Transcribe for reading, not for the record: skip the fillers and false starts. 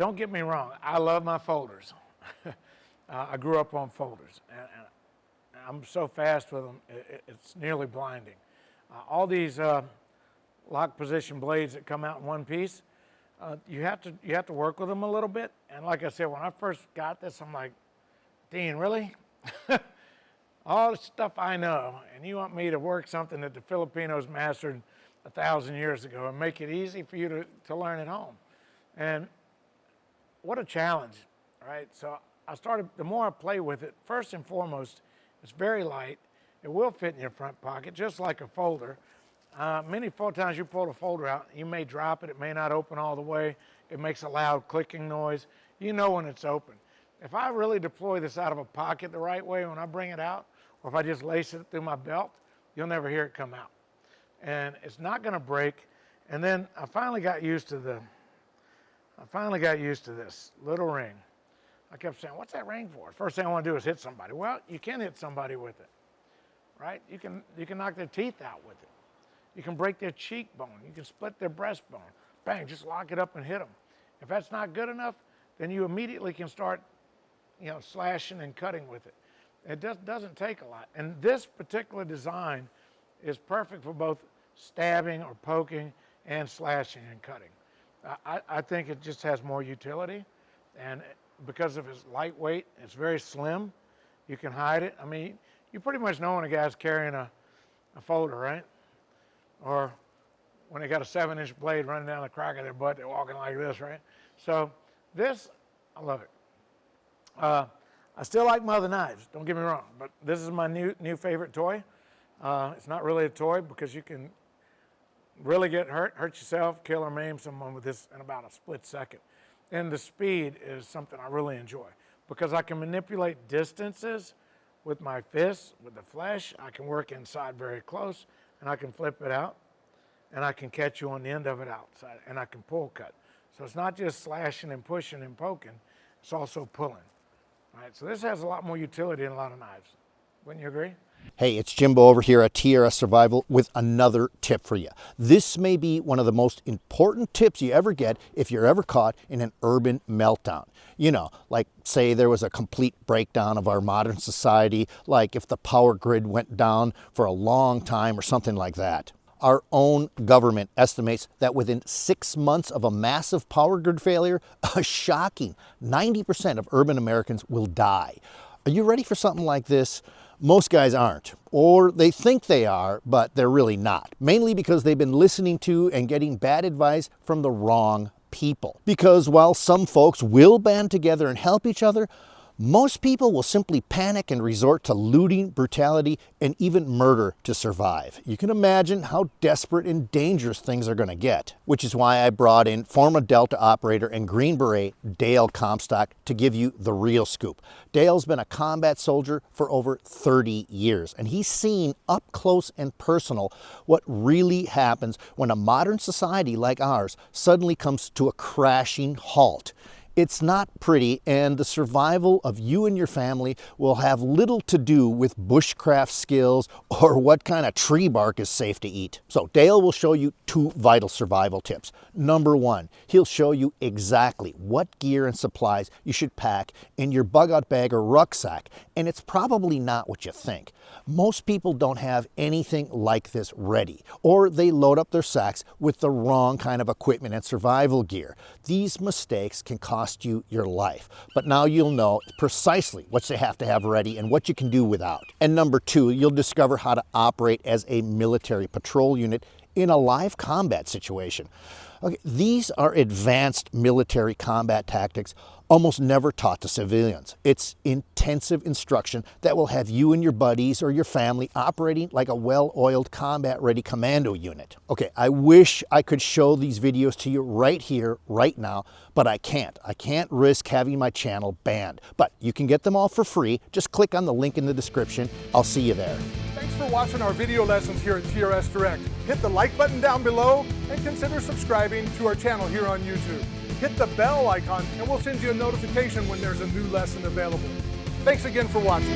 don't get me wrong, I love my folders. I grew up on folders, and I'm so fast with them, it's nearly blinding. All these lock position blades that come out in one piece, you have to work with them a little bit. And like I said, when I first got this, I'm like, Dean, really? All the stuff I know, and you want me to work something that the Filipinos mastered 1,000 years ago and make it easy for you to learn at home. And what a challenge, right? So I started, the more I play with it, first and foremost, it's very light. It will fit in your front pocket, just like a folder. Many times you pull the folder out, you may drop it, it may not open all the way, it makes a loud clicking noise. You know when it's open. If I really deploy this out of a pocket the right way when I bring it out, or if I just lace it through my belt, you'll never hear it come out. And it's not gonna break. And then I finally got used to this little ring. I kept saying, what's that ring for? First thing I want to do is hit somebody. Well, you can hit somebody with it, right? You can knock their teeth out with it. You can break their cheekbone. You can split their breastbone. Bang, just lock it up and hit them. If that's not good enough, then you immediately can start, slashing and cutting with it. It doesn't take a lot. And this particular design is perfect for both stabbing or poking and slashing and cutting. I think it just has more utility, and because of its lightweight, it's very slim. You can hide it. I mean, you pretty much know when a guy's carrying a folder, right? Or when they got a 7-inch blade running down the crack of their butt, they're walking like this, right? So this, I love it. I still like my other knives, don't get me wrong, but this is my new favorite toy. It's not really a toy because you can really get hurt yourself, kill or maim someone with this in about a split second. And the speed is something I really enjoy because I can manipulate distances with my fists, with the flesh. I can work inside very close, and I can flip it out, and I can catch you on the end of it outside, and I can pull cut. So it's not just slashing and pushing and poking, it's also pulling. All right, so this has a lot more utility than a lot of knives. Wouldn't you agree? Hey, it's Jimbo over here at TRS Survival with another tip for you. This may be one of the most important tips you ever get if you're ever caught in an urban meltdown. Like say there was a complete breakdown of our modern society, like if the power grid went down for a long time or something like that. Our own government estimates that within 6 months of a massive power grid failure, a shocking 90% of urban Americans will die. Are you ready for something like this? Most guys aren't, or they think they are, but they're really not. Mainly because they've been listening to and getting bad advice from the wrong people. Because while some folks will band together and help each other, most people will simply panic and resort to looting, brutality, and even murder to survive. You can imagine how desperate and dangerous things are going to get, which is why I brought in former Delta operator and Green Beret Dale Comstock to give you the real scoop. Dale's been a combat soldier for over 30 years, and he's seen up close and personal what really happens when a modern society like ours suddenly comes to a crashing halt. It's not pretty, and the survival of you and your family will have little to do with bushcraft skills or what kind of tree bark is safe to eat. So Dale will show you 2 vital survival tips. Number 1, he'll show you exactly what gear and supplies you should pack in your bug-out bag or rucksack, and it's probably not what you think. Most people don't have anything like this ready, or they load up their sacks with the wrong kind of equipment and survival gear. These mistakes can cost you your life, but now you'll know precisely what you have to have ready and what you can do without. And number 2, you'll discover how to operate as a military patrol unit in a live combat situation. Okay, these are advanced military combat tactics almost never taught to civilians. It's intensive instruction that will have you and your buddies or your family operating like a well-oiled combat-ready commando unit. Okay, I wish I could show these videos to you right here, right now, but I can't. I can't risk having my channel banned. But you can get them all for free. Just click on the link in the description. I'll see you there. Thanks for watching our video lessons here at TRS Direct. Hit the like button down below and consider subscribing to our channel here on YouTube. Hit the bell icon and we'll send you a notification when there's a new lesson available. Thanks again for watching.